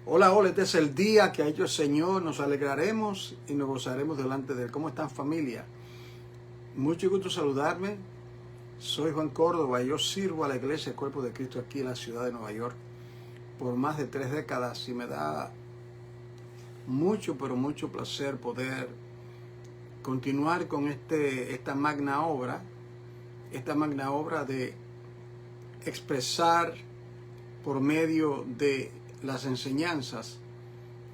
Hola, hola, este es el día que ha hecho el Señor, nos alegraremos y nos gozaremos delante de Él. ¿Cómo están, familia? Mucho gusto saludarme. Soy Juan Córdoba y yo sirvo a la Iglesia del Cuerpo de Cristo aquí en la ciudad de Nueva York por más de 3 décadas y me da mucho, pero mucho placer poder continuar con esta magna obra de expresar por medio de las enseñanzas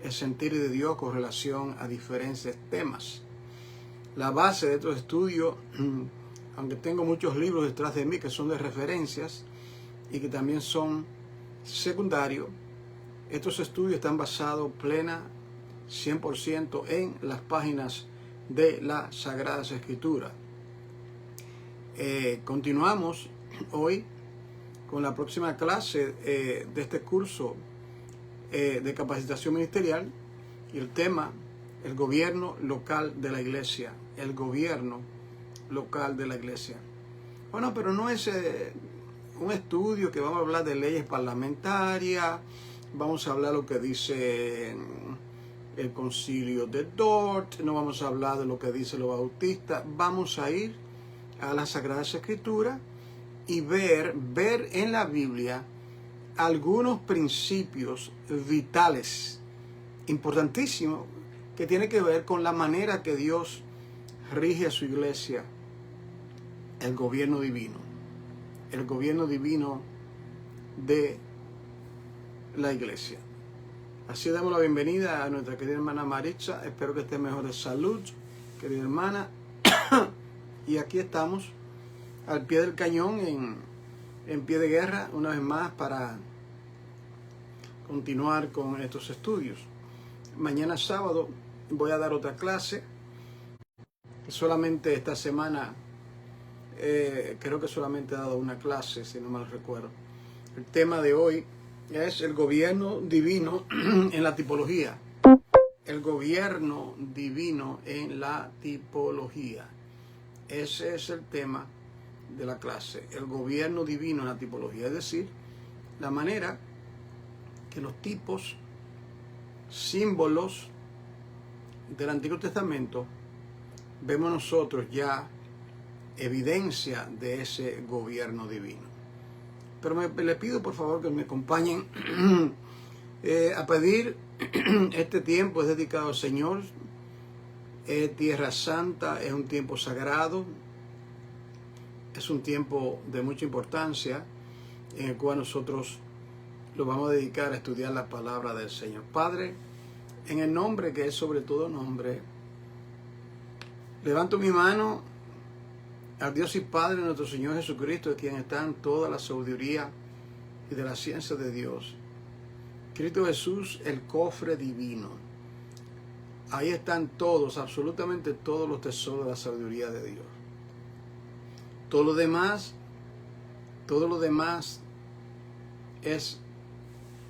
el sentir de Dios con relación a diferentes temas. La base de estos estudios, aunque tengo muchos libros detrás de mí que son de referencias y que también son secundarios, estos estudios están basados 100% en las páginas de las Sagradas Escrituras. Continuamos hoy con la próxima clase de este curso de capacitación ministerial y el tema, el gobierno local de la iglesia. El gobierno local de la iglesia. Bueno, pero no es un estudio que vamos a hablar de leyes parlamentarias, vamos a hablar lo que dice el concilio de Dort, no vamos a hablar de lo que dicen los bautistas, vamos a ir a las Sagradas Escrituras y ver en la Biblia algunos principios vitales, importantísimos, que tienen que ver con la manera que Dios rige a su iglesia, el gobierno divino de la iglesia. Así damos la bienvenida a nuestra querida hermana Maritza, espero que esté mejor de salud, querida hermana, y aquí estamos al pie del cañón, en pie de guerra, una vez más, para continuar con estos estudios. Mañana sábado voy a dar otra clase. Solamente esta semana, creo que solamente he dado una clase, si no mal recuerdo. El tema de hoy es el gobierno divino en la tipología. El gobierno divino en la tipología. Ese es el tema de la clase, el gobierno divino en la tipología, es decir, la manera que los tipos, símbolos del Antiguo Testamento, vemos nosotros ya evidencia de ese gobierno divino. Pero les pido por favor que me acompañen a pedir. Este tiempo es dedicado al Señor, Tierra Santa, es un tiempo sagrado, es un tiempo de mucha importancia en el cual nosotros lo vamos a dedicar a estudiar la palabra del Señor. Padre, en el nombre que es sobre todo nombre, levanto mi mano al Dios y Padre de nuestro Señor Jesucristo, de quien están toda la sabiduría y de la ciencia de Dios. Cristo Jesús, el cofre divino. Ahí están todos, absolutamente todos los tesoros de la sabiduría de Dios. Todo lo demás es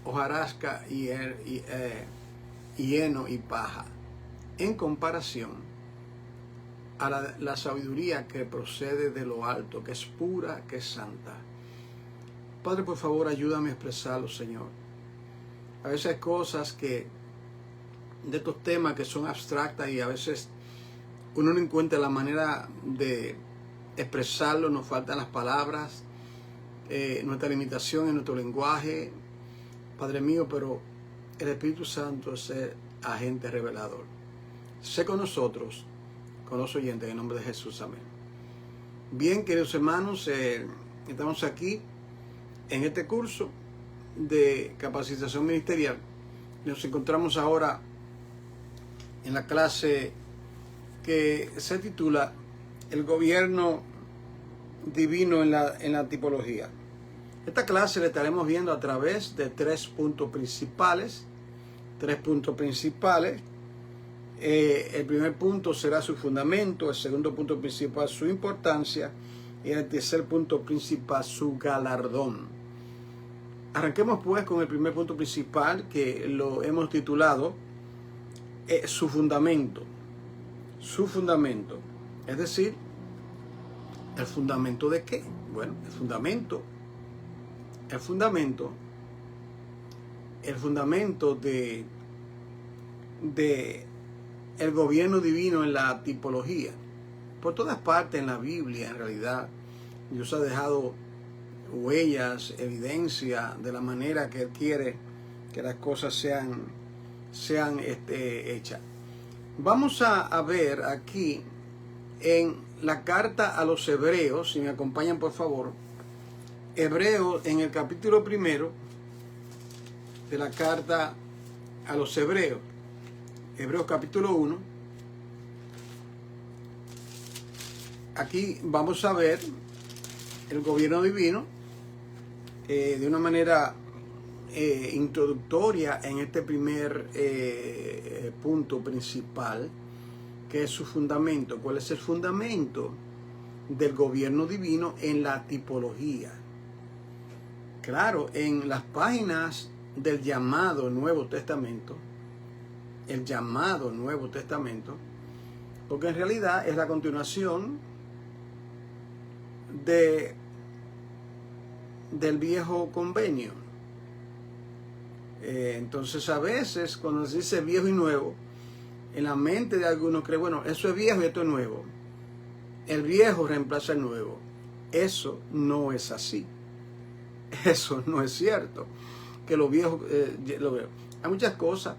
hojarasca y heno y paja en comparación a la sabiduría que procede de lo alto, que es pura, que es santa. Padre, por favor, ayúdame a expresarlo, Señor. A veces hay cosas de estos temas que son abstractas y a veces uno no encuentra la manera de expresarlo, nos faltan las palabras, nuestra limitación en nuestro lenguaje, Padre mío, pero el Espíritu Santo es el agente revelador. Sé con nosotros, con los oyentes, en el nombre de Jesús, amén. Bien, queridos hermanos, estamos aquí en este curso de capacitación ministerial. Nos encontramos ahora en la clase que se titula El gobierno divino en la tipología. Esta clase la estaremos viendo a través de 3 puntos principales. El primer punto será su fundamento, el segundo punto principal su importancia y el tercer punto principal su galardón. Arranquemos pues con el primer punto principal, que lo hemos titulado su fundamento. Su fundamento, es decir, ¿el fundamento de qué? Bueno, el fundamento el fundamento de el gobierno divino en la tipología. Por todas partes en la Biblia, en realidad, Dios ha dejado huellas, evidencia de la manera que Él quiere que las cosas sean hechas. Vamos a ver aquí en la carta a los Hebreos, si me acompañan por favor, Hebreos en el capítulo 1 de la carta a los Hebreos, Hebreos capítulo 1. Aquí vamos a ver el gobierno divino de una manera introductoria en este primer punto principal, que es su fundamento. ¿Cuál es el fundamento del gobierno divino en la tipología? Claro, en las páginas del llamado Nuevo Testamento, el llamado Nuevo Testamento, porque en realidad es la continuación del viejo convenio. Entonces a veces cuando se dice viejo y nuevo, en la mente de algunos cree, bueno, eso es viejo y esto es nuevo. El viejo reemplaza el nuevo. Eso no es así. Eso no es cierto. Que lo viejo, hay muchas cosas,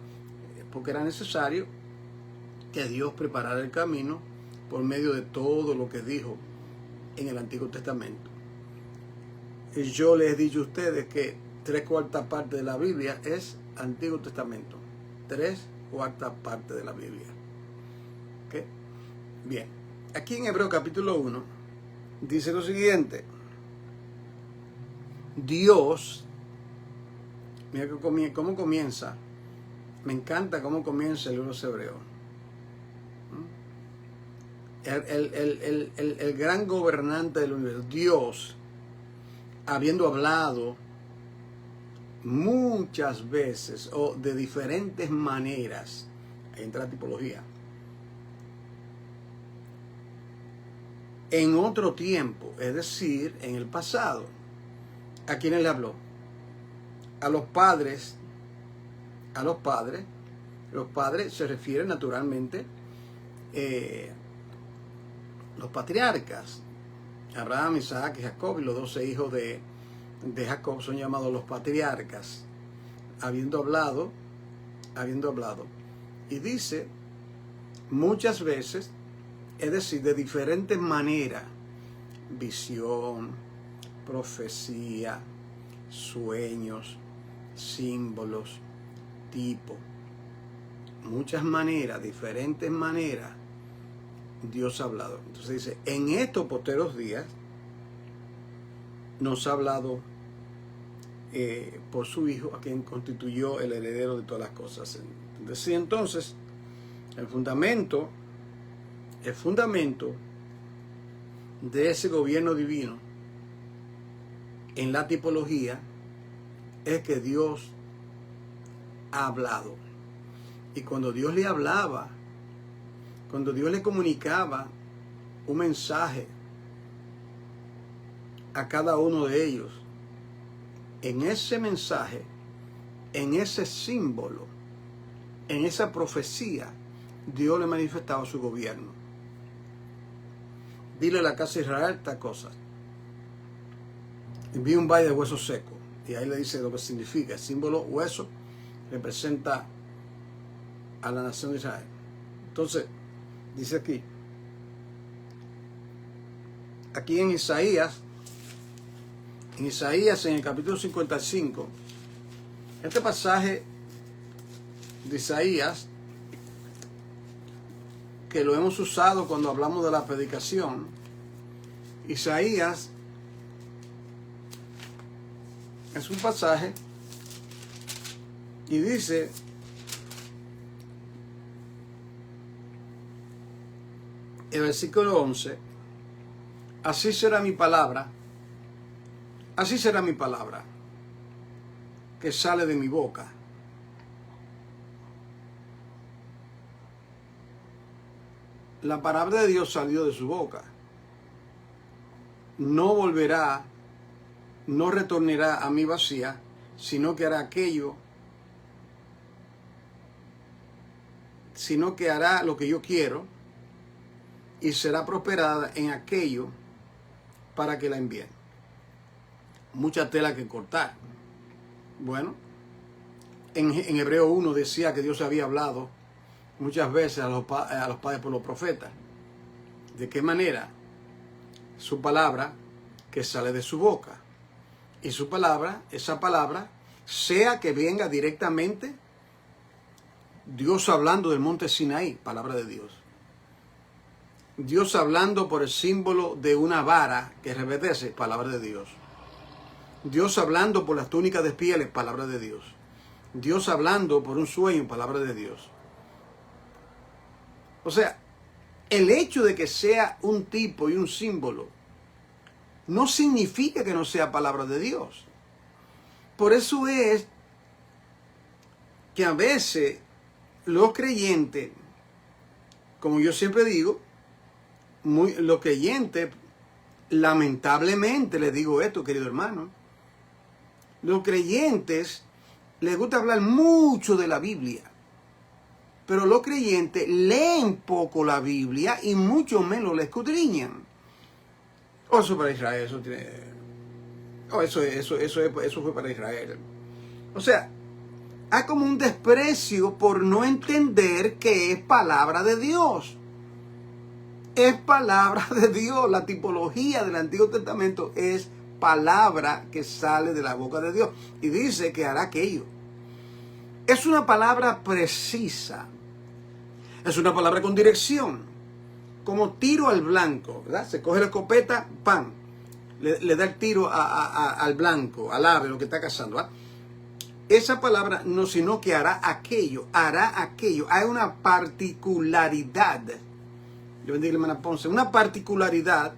porque era necesario que Dios preparara el camino por medio de todo lo que dijo en el Antiguo Testamento. Y yo les he dicho a ustedes que 3/4 partes de la Biblia es Antiguo Testamento. 3/4 partes de la Biblia. ¿Okay? Bien. Aquí en Hebreos capítulo 1 dice lo siguiente. Dios, mira cómo comienza. Me encanta cómo comienza el libro de Hebreos. El gran gobernante del universo, Dios, habiendo hablado muchas veces o de diferentes maneras, ahí entra la tipología, en otro tiempo, es decir, en el pasado. ¿A quiénes le habló? A los padres. A los padres. Los padres se refieren naturalmente los patriarcas, Abraham, Isaac y Jacob, y los 12 hijos de Jacob son llamados los patriarcas, habiendo hablado, y dice muchas veces, es decir, de diferentes maneras, visión, profecía, sueños, símbolos, tipo, muchas maneras, diferentes maneras, Dios ha hablado. Entonces dice, en estos posteros días nos ha hablado por su Hijo, a quien constituyó el heredero de todas las cosas. Entonces, el fundamento de ese gobierno divino en la tipología es que Dios ha hablado. Y cuando Dios le hablaba, cuando Dios le comunicaba un mensaje a cada uno de ellos, en ese mensaje, en ese símbolo, en esa profecía, Dios le manifestaba su gobierno. Dile a la casa de Israel estas cosas. Vi un valle de huesos secos. Y ahí le dice lo que significa. El símbolo hueso representa a la nación de Israel. Entonces, dice aquí en Isaías en el capítulo 55, este pasaje de Isaías, que lo hemos usado cuando hablamos de la predicación, Isaías es un pasaje y dice, el versículo 11, así será mi palabra que sale de mi boca. La palabra de Dios salió de su boca. No volverá, no retornará a mí vacía, sino que hará aquello sino que hará lo que yo quiero y será prosperada en aquello para que la envíen. Mucha tela que cortar. Bueno, en Hebreo 1 decía que Dios había hablado muchas veces a los padres por los profetas. ¿De qué manera? Su palabra que sale de su boca. Y su palabra, esa palabra, sea que venga directamente Dios hablando del monte Sinaí, palabra de Dios. Dios hablando por el símbolo de una vara que reverdece, palabra de Dios. Dios hablando por las túnicas de pieles, palabra de Dios. Dios hablando por un sueño, palabra de Dios. O sea, el hecho de que sea un tipo y un símbolo no significa que no sea palabra de Dios. Por eso es que a veces los creyentes, como yo siempre digo, los creyentes, lamentablemente les digo esto, querido hermano, los creyentes les gusta hablar mucho de la Biblia, pero los creyentes leen poco la Biblia y mucho menos la escudriñan. Eso para Israel, eso fue para Israel. O sea, hay como un desprecio por no entender que es palabra de Dios. Es palabra de Dios. La tipología del Antiguo Testamento es palabra que sale de la boca de Dios. Y dice que hará aquello. Es una palabra precisa. Es una palabra con dirección. Como tiro al blanco, ¿verdad? Se coge la escopeta, ¡pam! Le da el tiro al blanco, al ave, lo que está cazando, ¿verdad? Esa palabra no, sino que hará aquello, hará aquello. Hay una particularidad. Yo bendiga a la hermana Ponce. Una particularidad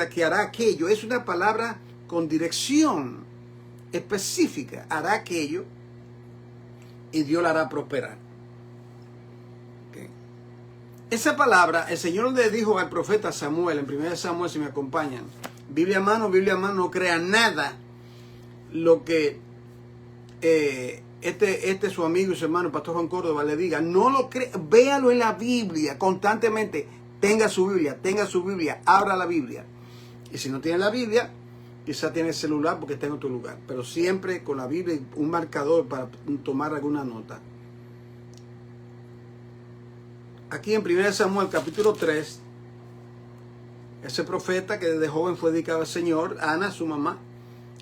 que hará aquello. Es una palabra con dirección específica. Hará aquello y Dios la hará prosperar. Okay. Esa palabra, el Señor le dijo al profeta Samuel, en 1 Samuel, si me acompañan, Biblia a mano, no crea nada lo que su amigo y su hermano, el pastor Juan Córdoba, le diga. No lo cree, véalo en la Biblia constantemente. Tenga su Biblia, abra la Biblia. Y si no tiene la Biblia, quizá tiene el celular porque está en otro lugar. Pero siempre con la Biblia y un marcador para tomar alguna nota. Aquí en 1 Samuel capítulo 3, ese profeta que desde joven fue dedicado al Señor, Ana, su mamá,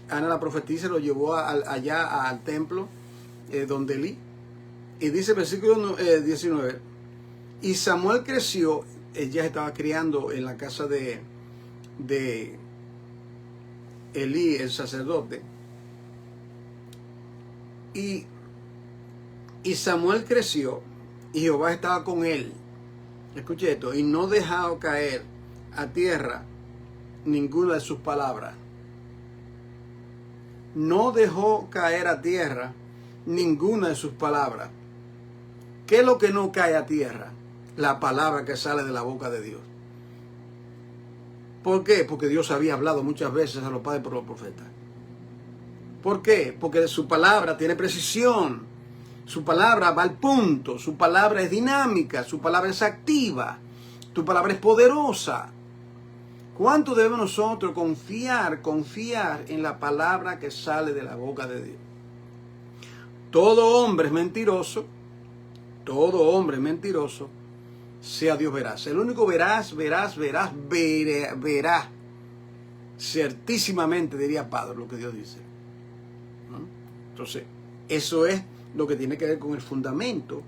Ana la profetisa, lo llevó allá al templo donde Elí. Y dice el versículo 19, y Samuel creció, ella estaba criando en la casa de Elí, el sacerdote. Y Samuel creció y Jehová estaba con él. Escuche esto, y no dejaba caer a tierra ninguna de sus palabras. No dejó caer a tierra ninguna de sus palabras. ¿Qué es lo que no cae a tierra? La palabra que sale de la boca de Dios. ¿Por qué? Porque Dios había hablado muchas veces a los padres por los profetas. ¿Por qué? Porque su palabra tiene precisión. Su palabra va al punto. Su palabra es dinámica. Su palabra es activa. Tu palabra es poderosa. ¿Cuánto debemos nosotros confiar en la palabra que sale de la boca de Dios? Todo hombre es mentiroso, sea Dios veraz. El único verás, ciertísimamente, diría Padre, lo que Dios dice. ¿No? Entonces, eso es lo que tiene que ver con el fundamento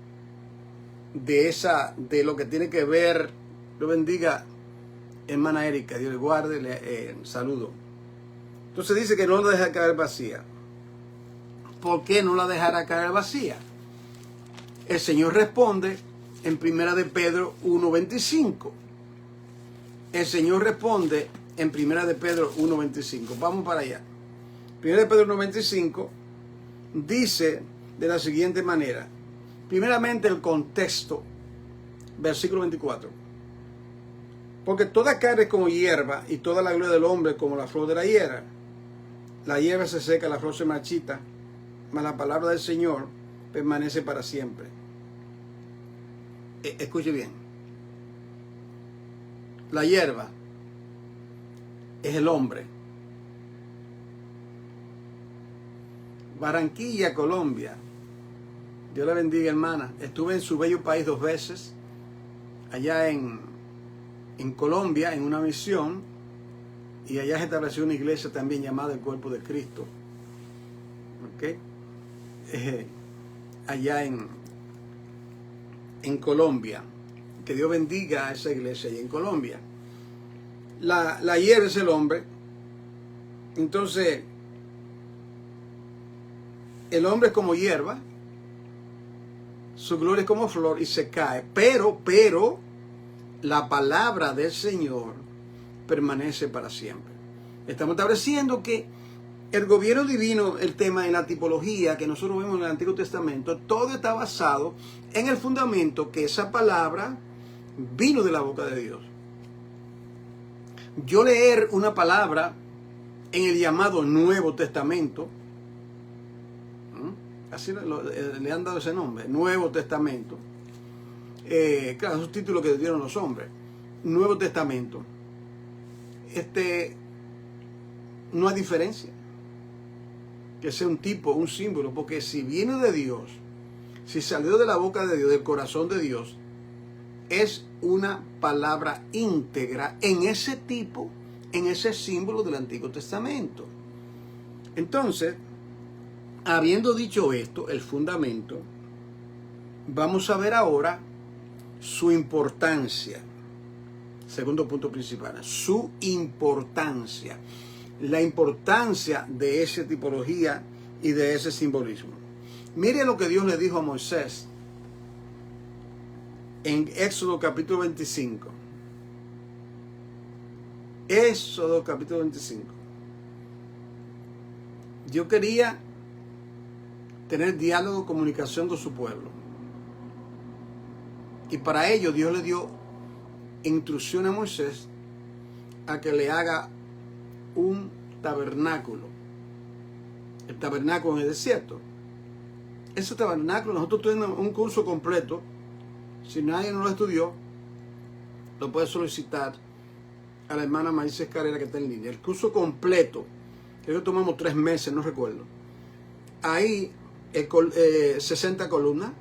de lo que tiene que ver. Lo bendiga, hermana Erika, Dios le guarde, saludo. Entonces dice que no la deja caer vacía. ¿Por qué no la dejará caer vacía? El Señor responde en 1 de Pedro 1:25. El Señor responde en 1 de Pedro 1:25. Vamos para allá. 1 de Pedro 1:25 dice de la siguiente manera. Primeramente el contexto, versículo 24. Porque toda carne es como hierba y toda la gloria del hombre como la flor de la higuera. La hierba se seca, la flor se marchita, mas la palabra del Señor permanece para siempre. Escuche bien. La hierba es el hombre. Barranquilla, Colombia. Dios la bendiga, hermana. Estuve en su bello país 2 veces. Allá en Colombia, en una misión. Y allá se estableció una iglesia también llamada el Cuerpo de Cristo. ¿Ok? Allá en Colombia. Que Dios bendiga a esa iglesia allá en Colombia. La hierba es el hombre. Entonces, el hombre es como hierba, su gloria es como flor y se cae, pero la palabra del Señor permanece para siempre. Estamos estableciendo que el gobierno divino, el tema en la tipología que nosotros vemos en el Antiguo Testamento, todo está basado en el fundamento que esa palabra vino de la boca de Dios. Yo leer una palabra en el llamado Nuevo Testamento, así le han dado ese nombre, Nuevo Testamento. Claro, es un título que dieron los hombres. Nuevo Testamento. No hay diferencia. Que sea un tipo, un símbolo, porque si viene de Dios, si salió de la boca de Dios, del corazón de Dios, es una palabra íntegra en ese tipo, en ese símbolo del Antiguo Testamento. Entonces, habiendo dicho esto, el fundamento, vamos a ver ahora su importancia. Segundo punto principal, su importancia. La importancia de esa tipología y de ese simbolismo. Mire lo que Dios le dijo a Moisés en Éxodo capítulo 25. Éxodo capítulo 25. Yo quería tener diálogo, comunicación con su pueblo. Y para ello Dios le dio instrucción a Moisés a que le haga un tabernáculo. El tabernáculo en el desierto. Ese tabernáculo, nosotros tuvimos un curso completo. Si nadie no lo estudió, lo puede solicitar a la hermana Marisa Escarera que está en línea. El curso completo, que yo tomamos 3 meses, no recuerdo. Ahí 60 columnas,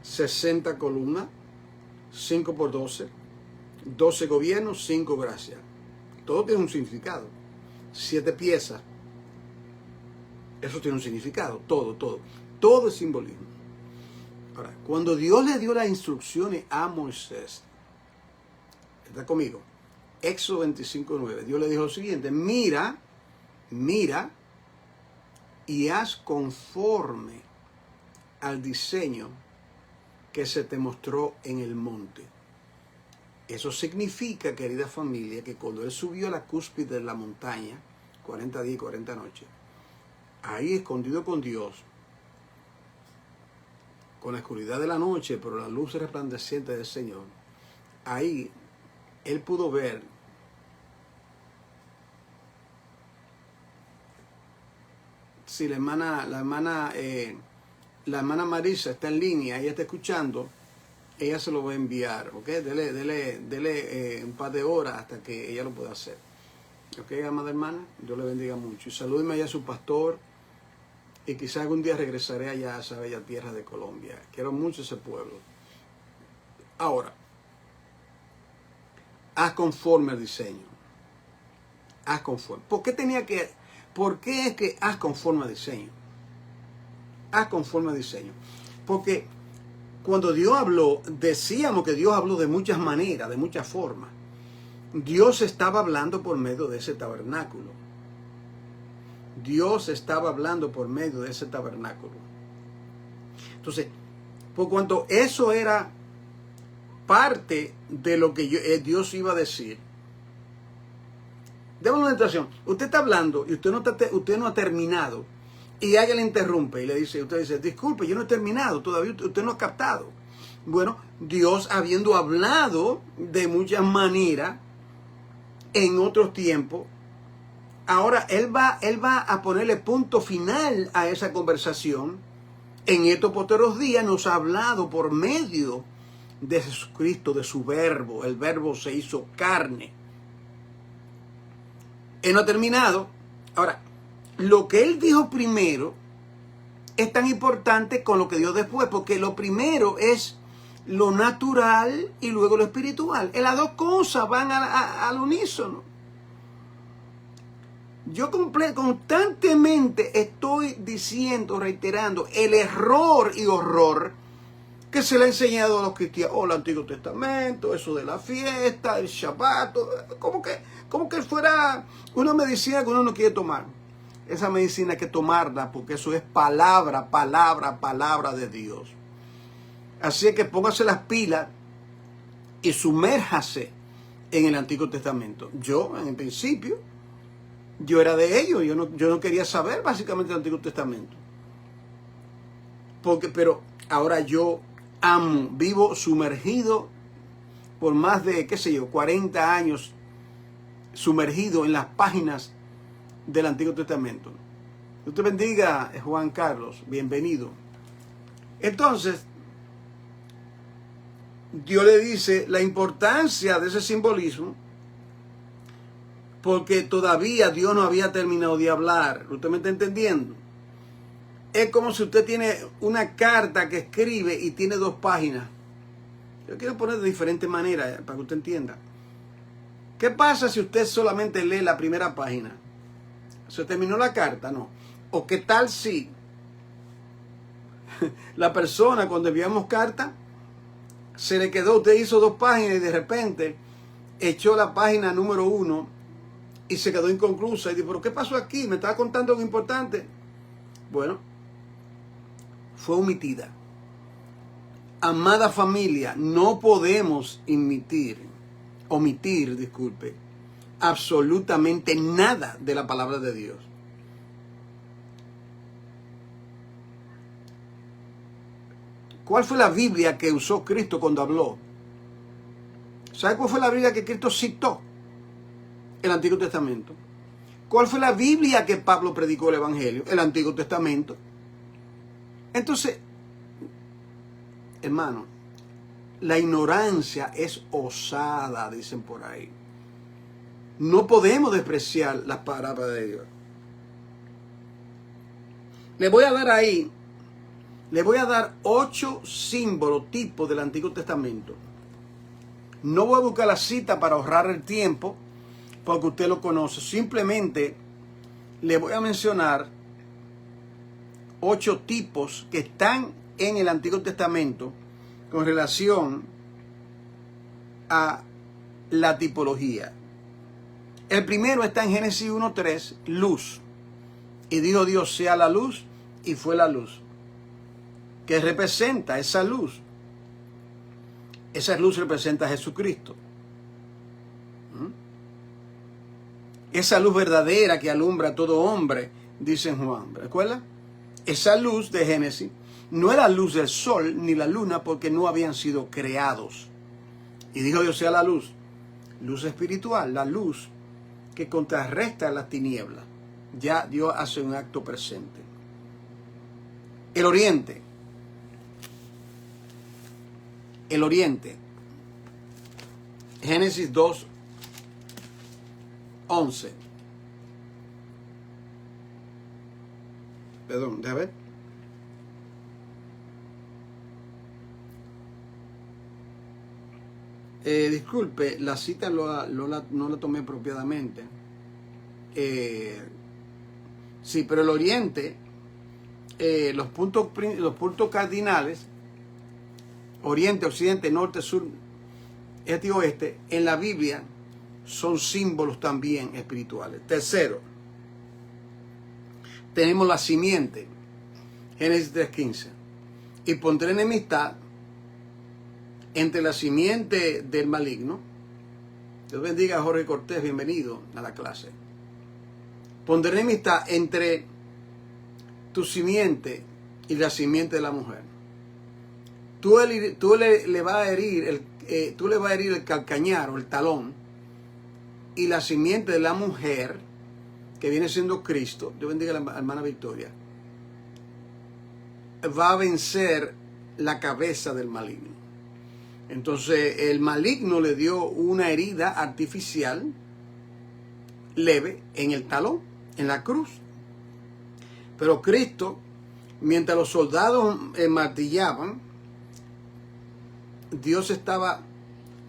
60 columnas, 5 por 12, 12 gobiernos, 5 gracias. Todo tiene un significado. 7 piezas. Eso tiene un significado. Todo es simbolismo. Ahora, cuando Dios le dio las instrucciones a Moisés, está conmigo, Éxodo 25:9, Dios le dijo lo siguiente: mira y haz conforme al diseño que se te mostró en el monte. Eso significa, querida familia, que cuando él subió a la cúspide de la montaña, 40 días y 40 noches, ahí escondido con Dios, con la oscuridad de la noche, pero la luz resplandeciente del Señor, ahí él pudo ver si la hermana Marisa está en línea, ella está escuchando, ella se lo va a enviar, ¿ok? Dele un par de horas hasta que ella lo pueda hacer. ¿Ok, amada hermana? Dios le bendiga mucho. Y salúdeme allá a su pastor. Y quizás algún día regresaré allá a esa bella tierra de Colombia. Quiero mucho ese pueblo. Ahora, haz conforme al diseño. Haz conforme. ¿Por qué es que haz conforme al diseño? Haz conforme al diseño. Porque cuando Dios habló, decíamos que Dios habló de muchas maneras, de muchas formas. Dios estaba hablando por medio de ese tabernáculo. Dios estaba hablando por medio de ese tabernáculo. Entonces, por cuanto eso era parte de lo que Dios iba a decir, démosle una ilustración. Usted está hablando y usted no ha terminado. Y alguien le interrumpe y usted dice, disculpe, yo no he terminado, todavía usted no ha captado. Bueno, Dios, habiendo hablado de muchas maneras en otros tiempos, ahora Él va a ponerle punto final a esa conversación en estos posteros días nos ha hablado por medio de Jesucristo, de su verbo. El verbo se hizo carne. Él no ha terminado. Ahora, lo que él dijo primero es tan importante con lo que dijo después, porque lo primero es lo natural y luego lo espiritual. Las dos cosas van al unísono. Yo constantemente estoy diciendo, reiterando, el error y horror que se le ha enseñado a los cristianos. Oh, el Antiguo Testamento, eso de la fiesta, el Shabbat, como que fuera una medicina que uno no quiere tomar. Esa medicina hay que tomarla porque eso es palabra de Dios. Así es que póngase las pilas y sumérjase en el Antiguo Testamento. Yo, en el principio, yo era de ellos. Yo no quería saber básicamente el Antiguo Testamento. Pero ahora yo amo, vivo sumergido por más de, 40 años, sumergido en las páginas del Antiguo Testamento. Dios te bendiga, Juan Carlos, bienvenido. Entonces, Dios le dice la importancia de ese simbolismo, porque todavía Dios no había terminado de hablar. ¿Usted me está entendiendo? Es como si usted tiene una carta que escribe y tiene 2 páginas. Yo quiero poner de diferente manera para que usted entienda. ¿Qué pasa si usted solamente lee la primera página? ¿Se terminó la carta? No. ¿O qué tal si la persona cuando enviamos carta se le quedó, usted hizo 2 páginas y de repente echó la página número 1 y se quedó inconclusa y dijo, ¿pero qué pasó aquí? ¿Me estaba contando algo importante? Bueno, fue omitida. Amada familia, no podemos omitir, absolutamente nada de la palabra de Dios. ¿Cuál fue la Biblia que usó Cristo cuando habló? ¿Sabe cuál fue la Biblia que Cristo citó? El Antiguo Testamento. ¿Cuál fue la Biblia que Pablo predicó el Evangelio? El Antiguo Testamento. Entonces, hermano, la ignorancia es osada, dicen por ahí. No podemos despreciar las palabras de Dios. Le voy a dar 8 símbolos tipos del Antiguo Testamento. No voy a buscar la cita para ahorrar el tiempo, porque usted lo conoce. Simplemente le voy a mencionar 8 tipos que están en el Antiguo Testamento con relación a la tipología. El primero está en Génesis 1:3, luz. Y dijo Dios, sea la luz, y fue la luz. ¿Qué representa esa luz? Esa luz representa a Jesucristo. Esa luz verdadera que alumbra a todo hombre, dice Juan. ¿Recuerda? Esa luz de Génesis no era luz del sol ni la luna porque no habían sido creados. Y dijo Dios, sea la luz. Luz espiritual, la luz que contrarresta las tinieblas. Ya Dios hace un acto presente. El oriente. El oriente. Génesis 2:11. Perdón, déjame ver. Disculpe, la cita no la tomé apropiadamente. Sí, pero el oriente, los puntos cardinales, oriente, occidente, norte, sur, este y oeste, en la Biblia son símbolos también espirituales. Tercero, tenemos la simiente, Génesis 3:15. Y pondré enemistad entre la simiente del maligno. Dios bendiga a Jorge Cortés, bienvenido a la clase. Pondré enemistad entre tu simiente y la simiente de la mujer. Tú le vas a herir el calcañar o el talón, y la simiente de la mujer, que viene siendo Cristo, Dios bendiga a la hermana Victoria, va a vencer la cabeza del maligno. Entonces el maligno le dio una herida artificial leve en el talón, en la cruz. Pero Cristo, mientras los soldados martillaban, Dios estaba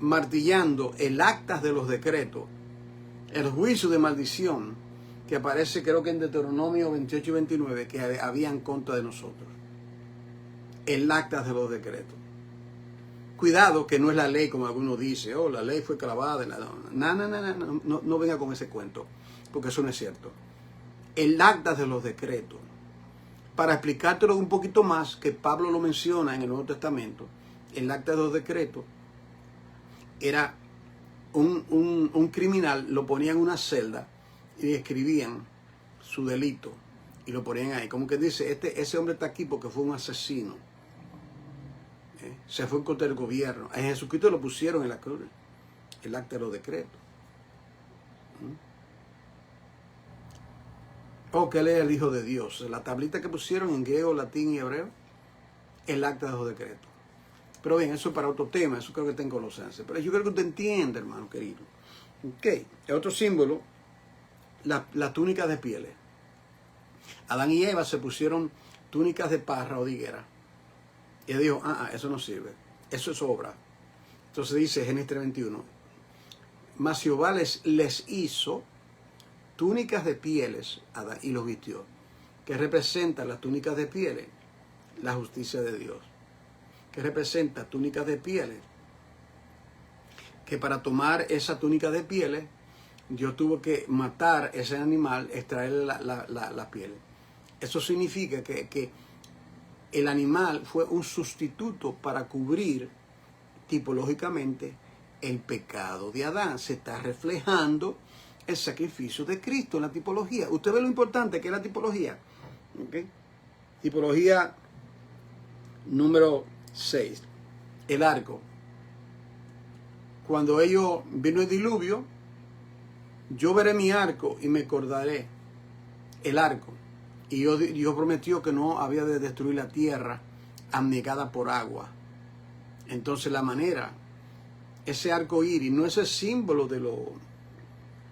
martillando el acta de los decretos, el juicio de maldición que aparece, creo que en Deuteronomio 28 y 29, que había en contra de nosotros. El acta de los decretos. Cuidado que no es la ley como algunos dicen, la ley fue clavada. No venga con ese cuento, porque eso no es cierto. El acta de los decretos. Para explicártelo un poquito más, que Pablo lo menciona en el Nuevo Testamento, el acta de los decretos era un criminal, lo ponían en una celda y escribían su delito y lo ponían ahí. Como que dice, ese hombre está aquí porque fue un asesino. Se fue en contra del gobierno. En Jesucristo lo pusieron en la cruz, el acta de los decretos. Que él es el Hijo de Dios. La tablita que pusieron en griego, latín y hebreo, el acta de los decretos. Pero bien, eso es para otro tema, eso creo que está en Colosenses. Pero yo creo que usted entiende, hermano querido. El otro símbolo, la túnica de pieles. Adán y Eva se pusieron túnicas de parra o de higuera. Y él dijo, eso no sirve, eso es obra. Entonces dice Génesis 3:21, mas Jehová les hizo túnicas de pieles y los vistió. Que representa las túnicas de pieles, la justicia de Dios. Que representa túnicas de pieles, que para tomar esa túnica de pieles, Dios tuvo que matar ese animal, extraerle la piel. Eso significa que el animal fue un sustituto para cubrir tipológicamente el pecado de Adán. Se está reflejando el sacrificio de Cristo en la tipología. Usted ve lo importante que es la tipología. Tipología número 6. El arco. Cuando vino el diluvio, yo veré mi arco y me acordaré el arco. Y Dios prometió que no había de destruir la tierra anegada por agua. Entonces la manera, ese arco iris, no es el símbolo de los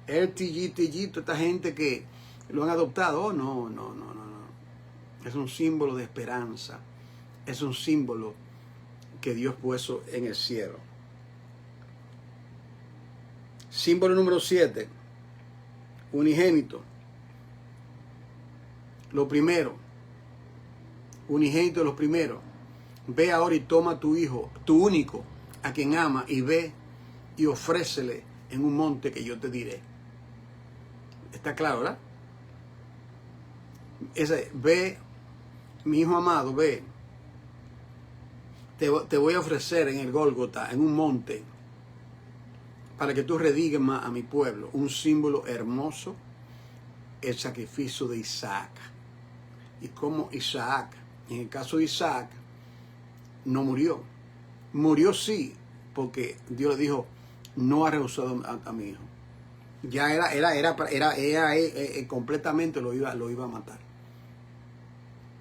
TG, esta gente que lo han adoptado. No. Es un símbolo de esperanza. Es un símbolo que Dios puso en el cielo. Símbolo número 7. Unigénito. Lo primero. Unigénito, lo primero. Ve ahora y toma a tu hijo, tu único, a quien ama, y ve y ofrécele en un monte que yo te diré. ¿Está claro, verdad? Ve, mi hijo amado, ve. Te voy a ofrecer en el Gólgota, en un monte, para que tú redimas a mi pueblo. Un símbolo hermoso, el sacrificio de Isaac. Y como Isaac, en el caso de Isaac, no murió. Murió sí, porque Dios le dijo, no ha rehusado a mi hijo. Ya completamente lo iba a matar.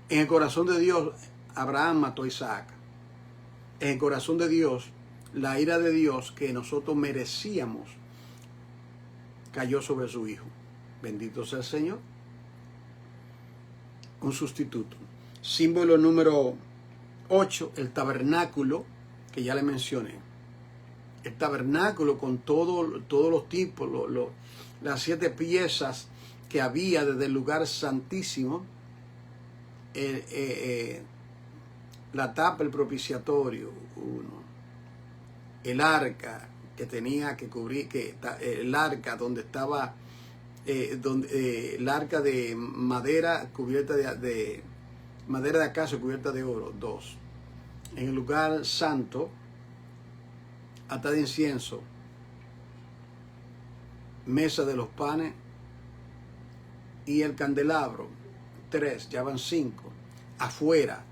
En el corazón de Dios, Abraham mató a Isaac. En el corazón de Dios, la ira de Dios que nosotros merecíamos cayó sobre su hijo. Bendito sea el Señor. Un sustituto. Símbolo número 8, el tabernáculo, que ya le mencioné. El tabernáculo con todos los tipos, las 7 piezas que había desde el lugar santísimo, la tapa, el propiciatorio, el arca que tenía que cubrir, el arca donde estaba, el arca de madera cubierta de madera de acacia cubierta de oro, 2. En el lugar santo, altar de incienso, mesa de los panes y el candelabro, 3, ya van 5. Afuera,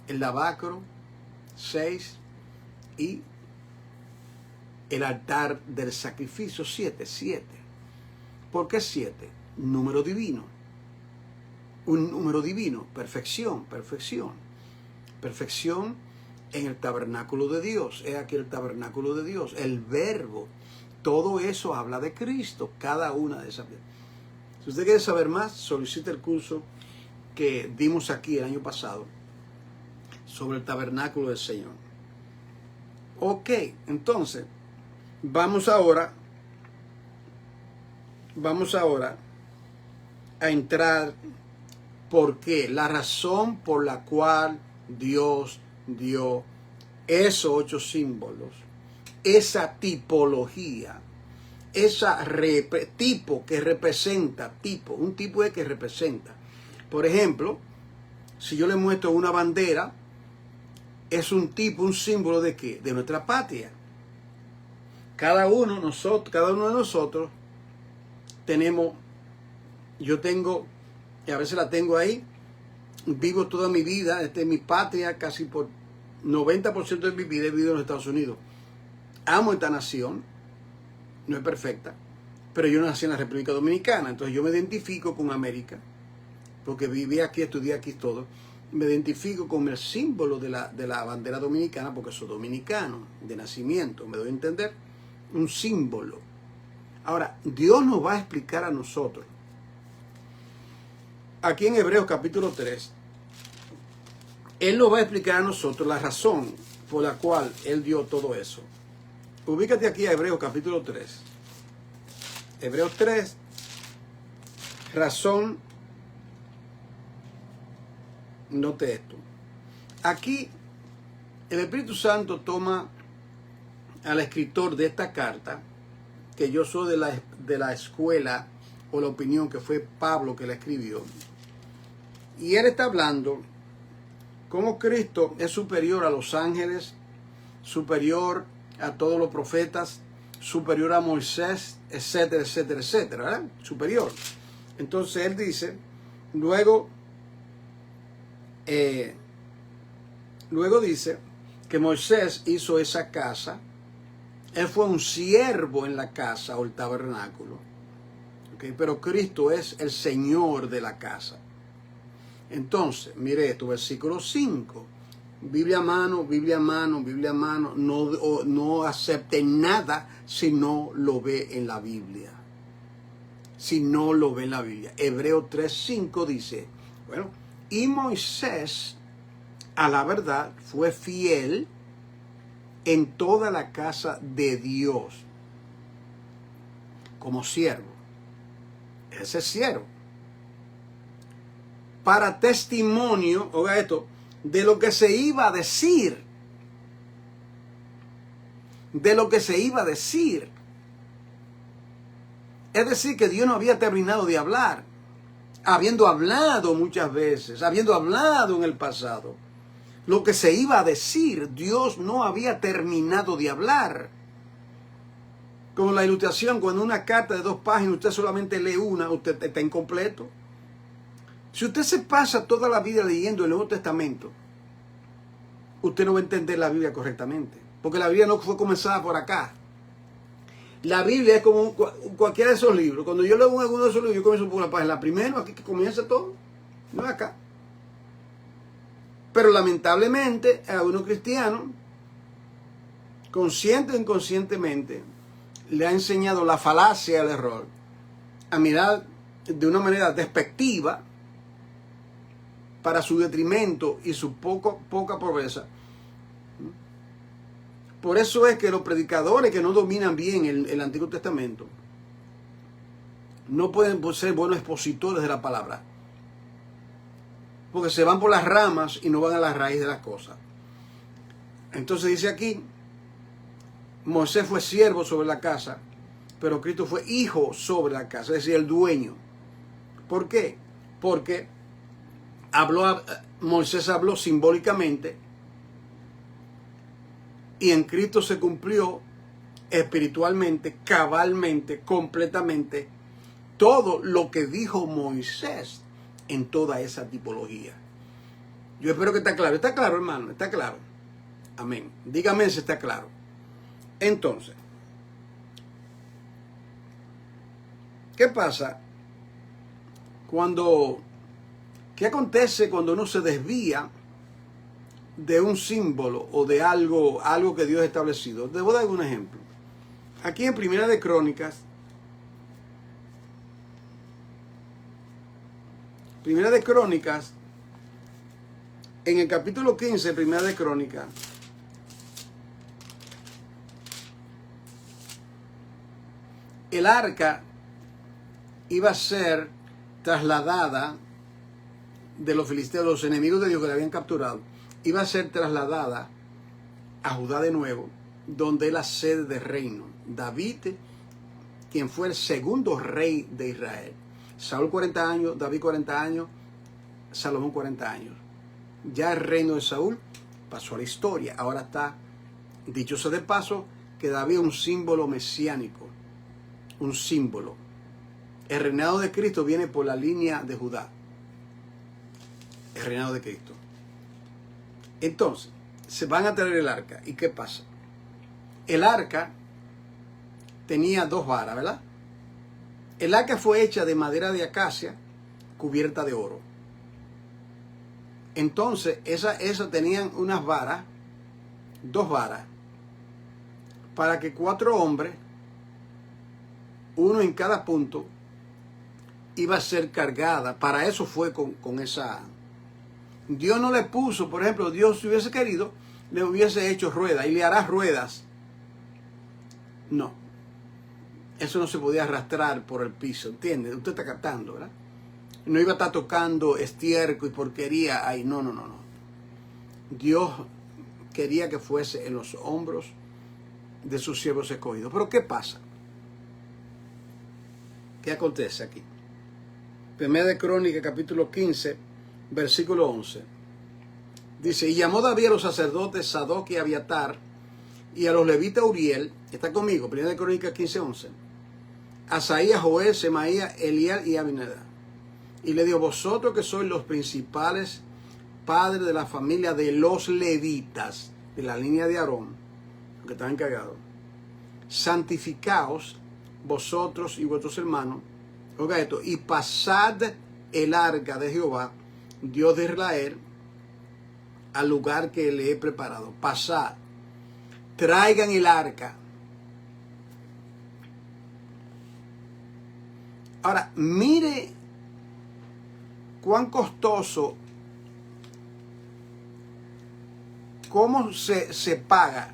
el lavacro, 6, y el altar del sacrificio, 7. ¿Por qué 7? Número divino. Un número divino, perfección. perfección en el tabernáculo de Dios. He aquí el tabernáculo de Dios, el verbo. Todo eso habla de Cristo, cada una de esas. Si usted quiere saber más, solicite el curso que dimos aquí el año pasado sobre el tabernáculo del Señor. Ok, entonces, vamos ahora a entrar por qué, la razón por la cual Dios dio esos 8 símbolos, esa tipología, esa tipo que representa, un tipo de que representa. Por ejemplo, si yo le muestro una bandera, es un tipo, un símbolo de qué, de nuestra patria. Cada uno de nosotros tenemos, yo tengo, y a veces la tengo ahí, vivo toda mi vida, esta es mi patria, casi por 90% de mi vida he vivido en los Estados Unidos. Amo esta nación, no es perfecta, pero yo nací en la República Dominicana, entonces yo me identifico con América, porque viví aquí, estudié aquí todo, me identifico con el símbolo de la bandera dominicana, porque soy dominicano, de nacimiento, me doy a entender, un símbolo. Ahora, Dios nos va a explicar a nosotros, aquí en Hebreos capítulo 3, Él nos va a explicar a nosotros la razón por la cual Él dio todo eso. Ubícate aquí a Hebreos capítulo 3. Hebreos 3, razón, note esto. Aquí el Espíritu Santo toma al escritor de esta carta, que yo soy de la escuela o la opinión que fue Pablo que la escribió, y él está hablando cómo Cristo es superior a los ángeles, superior a todos los profetas, superior a Moisés, etcétera, etcétera, etcétera, ¿verdad? Superior. Entonces él dice, luego dice que Moisés hizo esa casa, él fue un siervo en la casa o el tabernáculo, ¿okay? Pero Cristo es el Señor de la casa. Entonces, mire esto, versículo 5. Biblia a mano, Biblia a mano, Biblia a mano. No acepte nada si no lo ve en la Biblia. Si no lo ve en la Biblia. Hebreo 3:5 dice, bueno, y Moisés, a la verdad, fue fiel en toda la casa de Dios, como siervo. Ese es siervo. Para testimonio, oiga esto, de lo que se iba a decir. De lo que se iba a decir. Es decir, que Dios no había terminado de hablar, habiendo hablado muchas veces, habiendo hablado en el pasado. Lo que se iba a decir, Dios no había terminado de hablar. Como la ilustración, cuando una carta de 2 páginas, usted solamente lee una, usted está incompleto. Si usted se pasa toda la vida leyendo el Nuevo Testamento, usted no va a entender la Biblia correctamente. Porque la Biblia no fue comenzada por acá. La Biblia es como cualquiera de esos libros. Cuando yo leo alguno de esos libros, yo comienzo por la página. La primera, aquí que comienza todo, no es acá. Pero lamentablemente, a uno cristiano, consciente o inconscientemente, le ha enseñado la falacia del error, a mirar de una manera despectiva, para su detrimento y su poca pobreza. Por eso es que los predicadores que no dominan bien el Antiguo Testamento no pueden ser buenos expositores de la palabra, porque se van por las ramas y no van a la raíz de las cosas. Entonces dice aquí, Moisés fue siervo sobre la casa, pero Cristo fue hijo sobre la casa, es decir, el dueño. ¿Por qué? Porque Moisés habló simbólicamente y en Cristo se cumplió espiritualmente, cabalmente, completamente todo lo que dijo Moisés en toda esa tipología. Yo espero que está claro. ¿Está claro, hermano? ¿Está claro? Amén. Dígame si está claro. Entonces, ¿qué pasa qué acontece cuando uno se desvía de un símbolo o de algo que Dios ha establecido. Debo dar un ejemplo. Aquí en Primera de Crónicas, en el capítulo 15, Primera de Crónicas, el arca iba a ser trasladada de los filisteos, los enemigos de Dios que la habían capturado, iba a ser trasladada a Judá de nuevo, donde es la sede del reino. David, quien fue el segundo rey de Israel. Saúl 40 años, David 40 años, Salomón 40 años. Ya el reino de Saúl pasó a la historia. Ahora está, dicho sea de paso, que David es un símbolo mesiánico. Un símbolo. El reinado de Cristo viene por la línea de Judá. El reinado de Cristo. Entonces, se van a traer el arca. ¿Y qué pasa? El arca tenía 2 varas, ¿verdad? El arca fue hecha de madera de acacia cubierta de oro. Entonces, esa tenían unas varas, 2 varas, para que 4 hombres, uno en cada punto, iba a ser cargada. Para eso fue con esa. Dios no le puso, por ejemplo, Dios si hubiese querido, le hubiese hecho ruedas y le hará ruedas. No. Eso no se podía arrastrar por el piso, ¿entiende? Usted está captando, ¿verdad? No iba a estar tocando estiércol y porquería ahí. No. Dios quería que fuese en los hombros de sus siervos escogidos. Pero ¿qué pasa? ¿Qué acontece aquí? Primera de Crónicas, capítulo 15, versículo 11. Dice, y llamó David a los sacerdotes Sadoc y Abiatar, y a los levitas Uriel, está conmigo, Primera de Crónicas 15, 11. Asaías, Joel, Semaías, Eliel y Abinadab. Y le dijo, vosotros que sois los principales padres de la familia de los levitas, de la línea de Aarón, que están encargados, santificaos vosotros y vuestros hermanos, oiga esto, y pasad el arca de Jehová, Dios de Israel, al lugar que le he preparado. Pasad, traigan el arca. Ahora, mire cuán costoso, cómo se paga,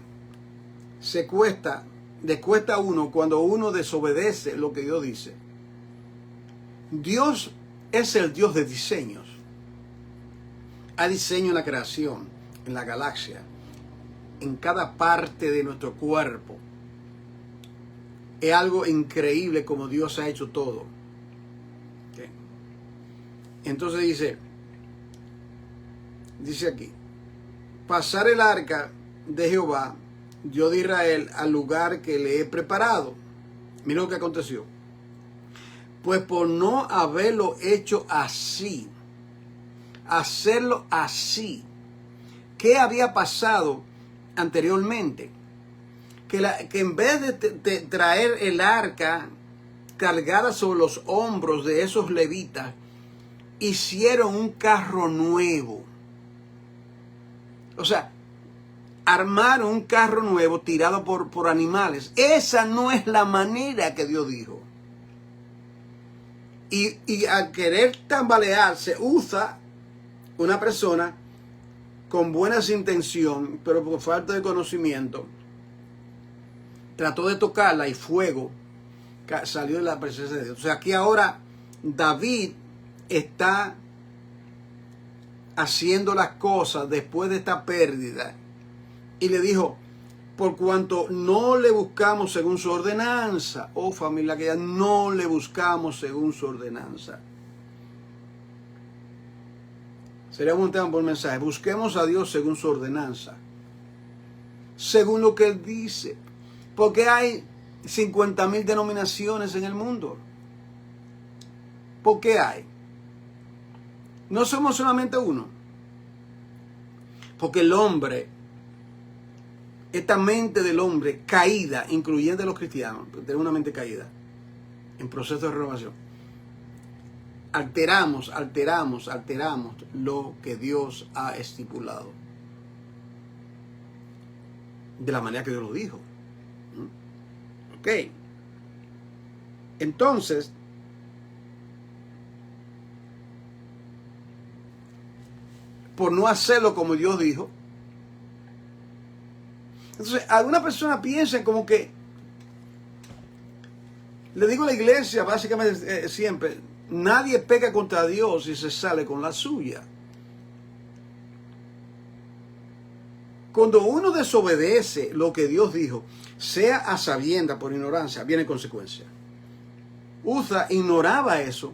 le cuesta a uno cuando uno desobedece lo que Dios dice. Dios es el Dios de diseños. Hay diseño en la creación, en la galaxia, en cada parte de nuestro cuerpo. Es algo increíble como Dios ha hecho todo. ¿Okay? Entonces dice aquí, pasar el arca de Jehová, Dios de Israel, al lugar que le he preparado. Mira lo que aconteció. Pues por no haberlo hecho así, hacerlo así, ¿qué había pasado anteriormente? Que en vez de traer el arca cargada sobre los hombros de esos levitas, hicieron un carro nuevo. O sea, armaron un carro nuevo tirado por animales. Esa no es la manera que Dios dijo. Y al querer tambalearse, usa una persona con buenas intenciones, pero por falta de conocimiento, trató de tocarla y fuego salió de la presencia de Dios. O sea, aquí ahora David está haciendo las cosas después de esta pérdida. Y le dijo, por cuanto no le buscamos según su ordenanza, oh familia, que ya no le buscamos según su ordenanza. Sería un tema por mensaje. Busquemos a Dios según su ordenanza, según lo que Él dice. Porque hay 50,000 denominaciones en el mundo. ¿Por qué hay? No somos solamente uno. Porque el hombre, esta mente del hombre caída, incluyendo los cristianos, tenemos una mente caída, en proceso de renovación. Alteramos lo que Dios ha estipulado. de la manera que Dios lo dijo. Ok. Entonces, por no hacerlo como Dios dijo. Entonces, algunas personas piensan como que, le digo a la iglesia básicamente siempre, nadie peca contra Dios y se sale con la suya. Cuando uno desobedece lo que Dios dijo, sea a sabienda por ignorancia, viene consecuencia. Uza ignoraba eso.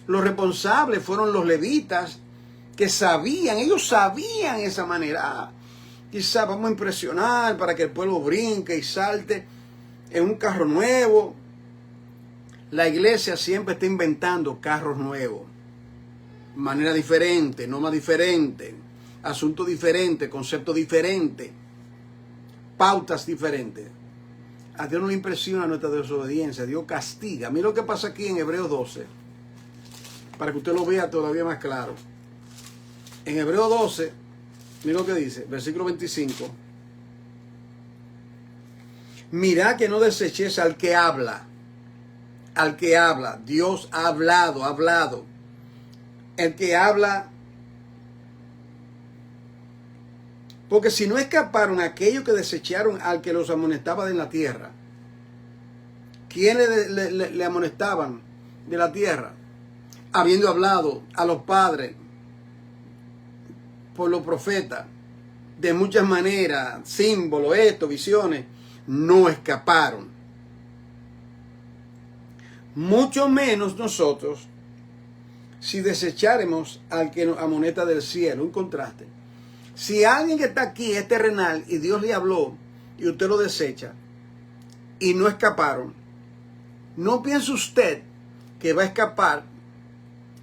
Los responsables fueron los levitas, que sabían, ellos sabían esa manera. Quizás vamos a impresionar para que el pueblo brinque y salte en un carro nuevo. La iglesia siempre está inventando carros nuevos. Manera diferente, norma diferente, asunto diferente, concepto diferente, pautas diferentes. A Dios no le impresiona nuestra desobediencia. Dios castiga. Mira lo que pasa aquí en Hebreos 12. Para que usted lo vea todavía más claro. En Hebreos 12, mira lo que dice, versículo 25. Mirá que no deseches al que habla. Al que habla. Dios ha hablado. El que habla. Porque si no escaparon aquellos que desecharon al que los amonestaba de la tierra. ¿Quiénes le amonestaban de la tierra? Habiendo hablado a los padres por los profetas, de muchas maneras, símbolos, visiones, no escaparon. Mucho menos nosotros, si desecháremos al que nos amonesta del cielo. Un contraste. Si alguien que está aquí es terrenal y Dios le habló y usted lo desecha y no escaparon, no piense usted que va a escapar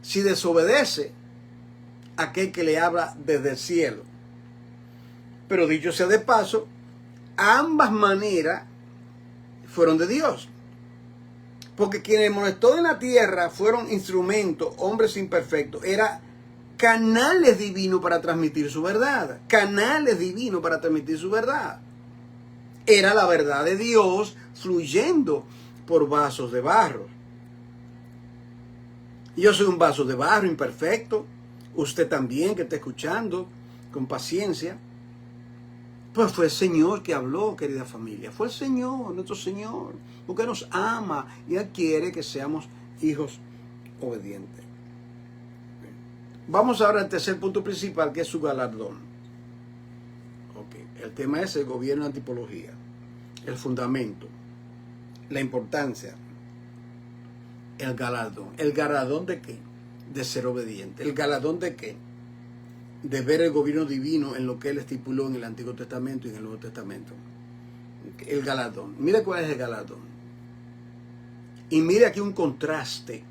si desobedece a aquel que le habla desde el cielo. Pero dicho sea de paso, ambas maneras fueron de Dios. Porque quienes molestó en la tierra fueron instrumentos, hombres imperfectos, eran canales divinos para transmitir su verdad. Canales divinos para transmitir su verdad. Era la verdad de Dios fluyendo por vasos de barro. Yo soy un vaso de barro imperfecto. Usted también que está escuchando con paciencia. Pues fue el Señor que habló, querida familia. Fue el Señor, nuestro Señor. Porque nos ama y Él quiere que seamos hijos obedientes. Vamos ahora al tercer punto principal, que es su galardón. El tema es el gobierno de la tipología. El fundamento. La importancia. El galardón. ¿El galardón de qué? De ser obediente. ¿El galardón de qué? De ver el gobierno divino en lo que Él estipuló en el Antiguo Testamento y en el Nuevo Testamento. El galardón. Mire cuál es el galardón. Y mire aquí un contraste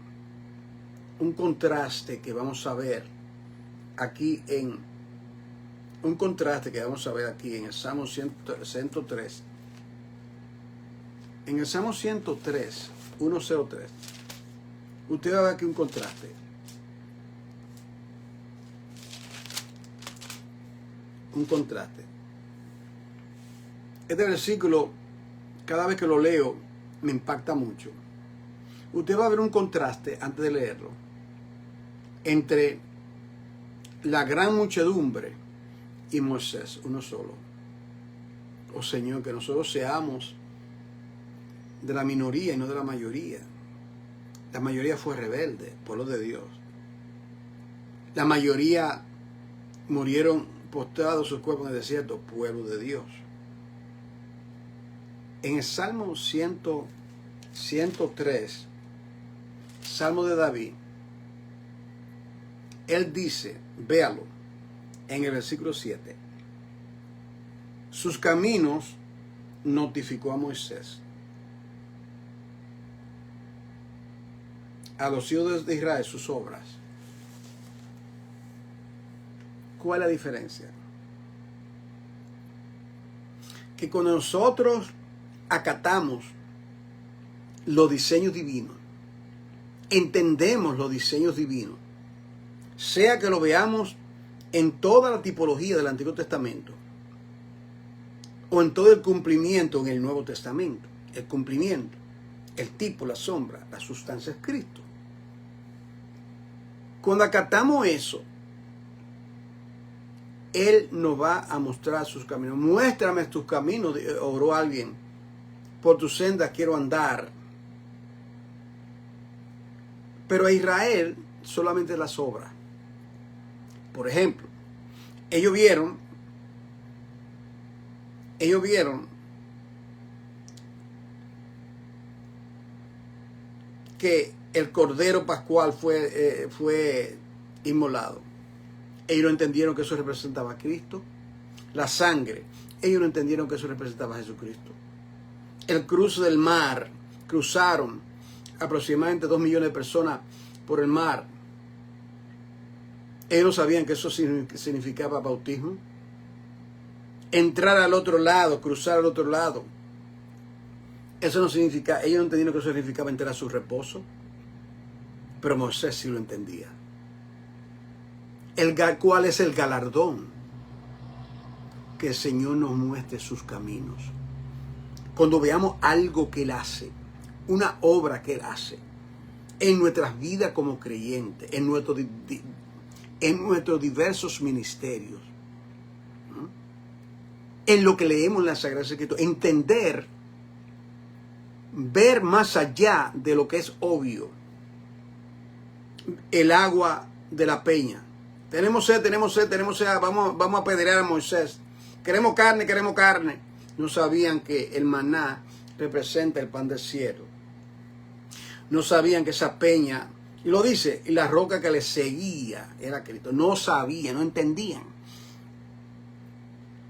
que vamos a ver aquí en el Salmo 103. En el Salmo 103, 103, usted va a ver aquí un contraste. Este versículo, cada vez que lo leo, me impacta mucho. Usted va a ver un contraste, antes de leerlo, entre la gran muchedumbre y Moisés, uno solo. Oh Señor, que nosotros seamos de la minoría y no de la mayoría. La mayoría fue rebelde, pueblo de Dios. La mayoría murieron postrados sus cuerpos en el desierto, pueblo de Dios. En el Salmo 103, Salmo de David, él dice, véalo, en el versículo 7, sus caminos notificó a Moisés, a los hijos de Israel sus obras. ¿Cuál es la diferencia? Que cuando nosotros acatamos los diseños divinos, entendemos los diseños divinos, sea que lo veamos en toda la tipología del Antiguo Testamento, o en todo el cumplimiento en el Nuevo Testamento. El cumplimiento, el tipo, la sombra, la sustancia es Cristo. Cuando acatamos eso, Él nos va a mostrar sus caminos. Muéstrame tus caminos, oró alguien. Por tus sendas quiero andar. Pero a Israel solamente las obras. Por ejemplo, ellos vieron que el Cordero Pascual fue inmolado. Ellos no entendieron que eso representaba a Cristo. La sangre, ellos no entendieron que eso representaba a Jesucristo. El cruce del mar, cruzaron aproximadamente 2 millones de personas por el mar. Ellos no sabían que eso significaba bautismo. Entrar al otro lado, cruzar al otro lado. Eso no significa, ellos no entendieron que eso significaba entrar a su reposo. Pero Moisés sí lo entendía. ¿Cuál es el galardón? Que el Señor nos muestre sus caminos. Cuando veamos algo que Él hace, una obra que Él hace, en nuestras vidas como creyentes, en nuestros diversos ministerios, ¿no? En lo que leemos en la Sagrada Escritura, entender, ver más allá de lo que es obvio. El agua de la peña. Tenemos sed, vamos a apedrear a Moisés. Queremos carne. No sabían que el maná representa el pan del cielo. No sabían que esa peña, y lo dice, y la roca que les seguía era Cristo. No sabían, no entendían.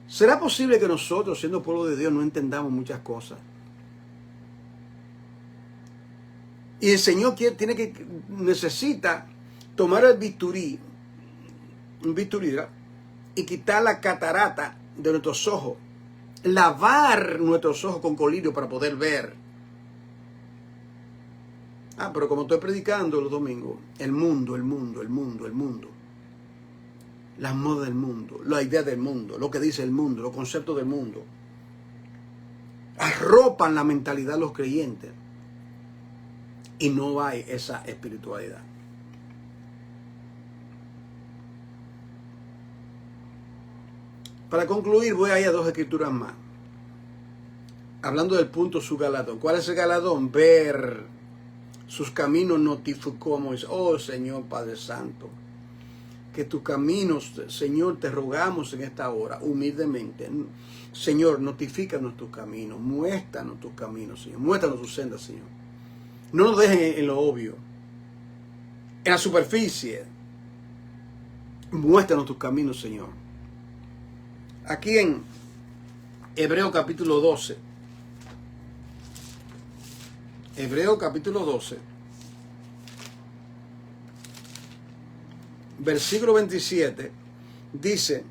¿Será posible que nosotros, siendo pueblo de Dios, no entendamos muchas cosas? Y el Señor necesita tomar el bisturí, y quitar la catarata de nuestros ojos, lavar nuestros ojos con colirio para poder ver. Pero como estoy predicando los domingos, el mundo, las modas del mundo, la idea del mundo, lo que dice el mundo, los conceptos del mundo, arropan la mentalidad de los creyentes y no hay esa espiritualidad. Para concluir, voy a ir a 2 escrituras más. Hablando del punto, su galardón. ¿Cuál es el galardón? Ver sus caminos notificó a Moisés. Oh Señor Padre Santo, que tus caminos, Señor, te rogamos en esta hora, humildemente. Señor, notifícanos tus caminos, muéstranos tus caminos, Señor. Muéstranos tus sendas, Señor. No nos dejen en lo obvio, en la superficie. Muéstranos tus caminos, Señor. Aquí en Hebreo capítulo 12. Hebreo capítulo 12. Versículo 27. Dice,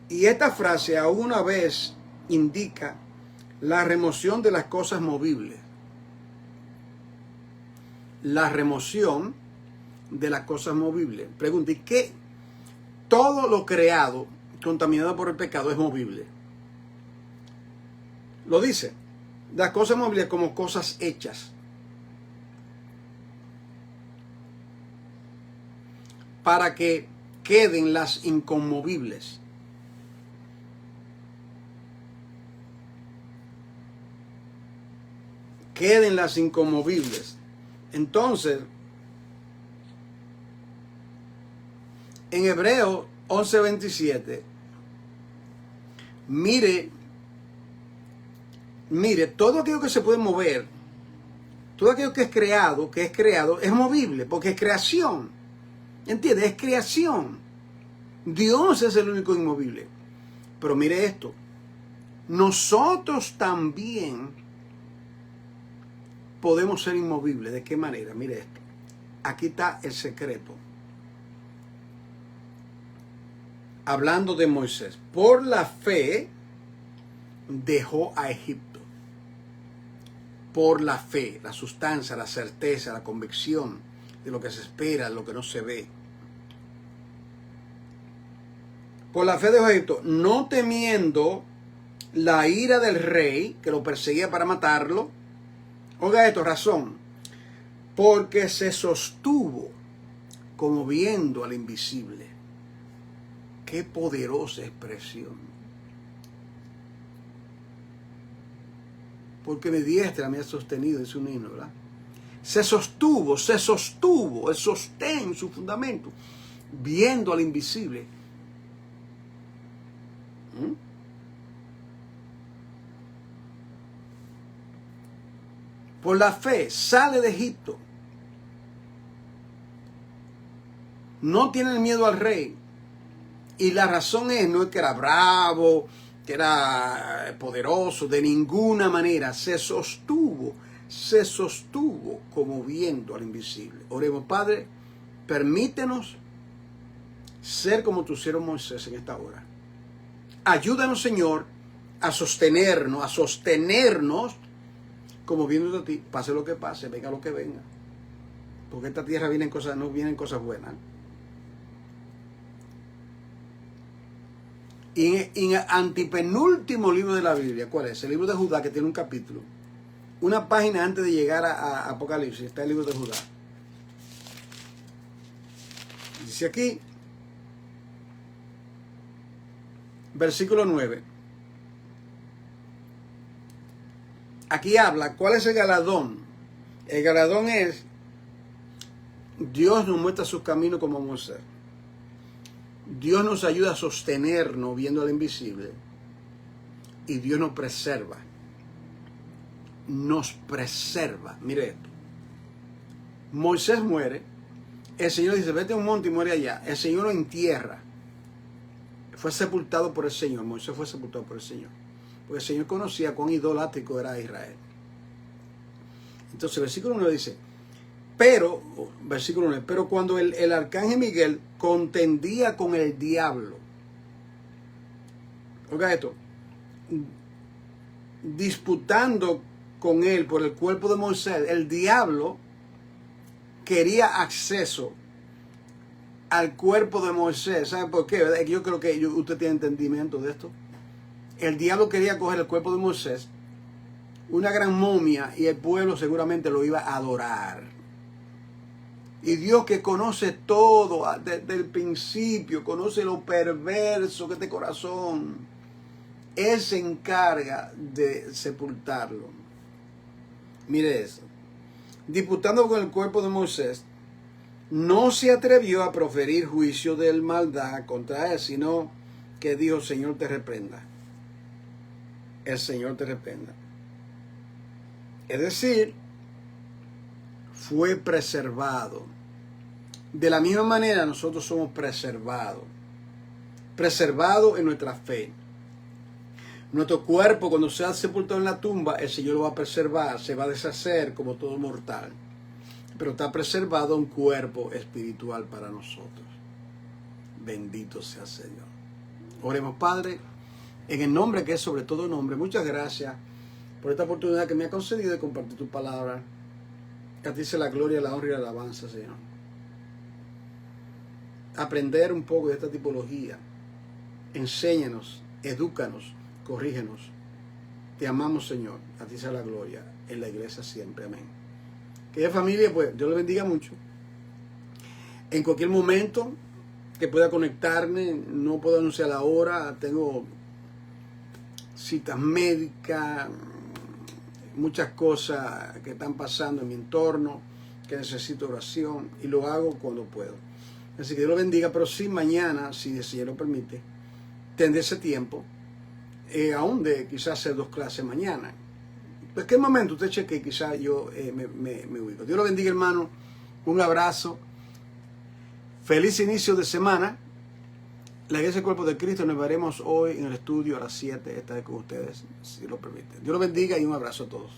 y esta frase aún una vez indica la remoción de las cosas movibles. La remoción de las cosas movibles. Pregunta, ¿y qué? Todo lo creado, contaminado por el pecado, es movible. Lo dice. Las cosas movibles como cosas hechas. Para que queden las inconmovibles. Queden las inconmovibles. Entonces, en Hebreo 11:27, mire, todo aquello que se puede mover, todo aquello que es creado, es movible, porque es creación. ¿Entiendes? Es creación. Dios es el único inmovible. Pero mire esto, nosotros también podemos ser inmovibles. ¿De qué manera? Mire esto. Aquí está el secreto. Hablando de Moisés, por la fe dejó a Egipto. Por la fe, la sustancia, la certeza, la convicción de lo que se espera, de lo que no se ve. por la fe de Egipto, no temiendo la ira del rey que lo perseguía para matarlo. Oiga esto, razón, porque se sostuvo como viendo al invisible. Qué poderosa expresión. Porque mi diestra me ha sostenido, es un himno, ¿verdad? Se sostuvo, el sostén, su fundamento, viendo al invisible. Por la fe sale de Egipto. No tiene miedo al rey. Y la razón no es que era bravo, que era poderoso, de ninguna manera. Se sostuvo como viendo al invisible. Oremos, Padre, permítenos ser como tu siervo Moisés en esta hora. Ayúdanos, Señor, a sostenernos como viendo a ti, pase lo que pase, venga lo que venga. Porque esta tierra no vienen cosas buenas. Y en el antepenúltimo libro de la Biblia, ¿cuál es? El libro de Judá, que tiene un capítulo. Una página antes de llegar a Apocalipsis, está el libro de Judá. Dice aquí, versículo 9. Aquí habla, ¿cuál es el galardón? El galardón es, Dios nos muestra sus caminos como Moisés. Dios nos ayuda a sostenernos viendo al invisible. Y Dios nos preserva. Nos preserva. Mire esto. Moisés muere. El Señor dice, vete a un monte y muere allá. El Señor lo entierra. Fue sepultado por el Señor. Moisés fue sepultado por el Señor. Porque el Señor conocía cuán idolátrico era Israel. Entonces el versículo 1 dice, pero cuando el arcángel Miguel contendía con el diablo, oiga esto, disputando con él por el cuerpo de Moisés, el diablo quería acceso al cuerpo de Moisés. ¿Sabe por qué? ¿Verdad? Yo creo que usted tiene entendimiento de esto. El diablo quería coger el cuerpo de Moisés, una gran momia, y el pueblo seguramente lo iba a adorar. Y Dios, que conoce todo desde el principio, conoce lo perverso que es este corazón, Él se encarga de sepultarlo. Mire eso. Disputando con el cuerpo de Moisés, no se atrevió a proferir juicio de maldad contra él, sino que dijo, Señor te reprenda. El Señor te reprenda. Es decir, fue preservado. De la misma manera nosotros somos preservados. Preservados en nuestra fe. Nuestro cuerpo, cuando sea sepultado en la tumba, el Señor lo va a preservar, se va a deshacer como todo mortal. Pero está preservado un cuerpo espiritual para nosotros. Bendito sea el Señor. Oremos, Padre, en el nombre que es sobre todo nombre. Muchas gracias por esta oportunidad que me ha concedido de compartir tu palabra. A ti sea la gloria, la honra y la alabanza, Señor. Aprender un poco de esta tipología. Enséñanos, edúcanos, corrígenos. Te amamos, Señor. A ti sea la gloria en la iglesia siempre. Amén. Querida familia, pues Dios le bendiga mucho. En cualquier momento que pueda conectarme, no puedo anunciar la hora, tengo citas médicas, muchas cosas que están pasando en mi entorno, que necesito oración, y lo hago cuando puedo. Así que Dios lo bendiga, pero sí mañana, si el Señor lo permite, tendré ese tiempo, aún de quizás hacer 2 clases mañana. En qué momento usted cheque, quizás yo me ubico. Dios lo bendiga, hermano. Un abrazo. Feliz inicio de semana. La Iglesia del Cuerpo de Cristo nos veremos hoy en el estudio a las 7. Estaré con ustedes, si lo permite. Dios lo bendiga y un abrazo a todos.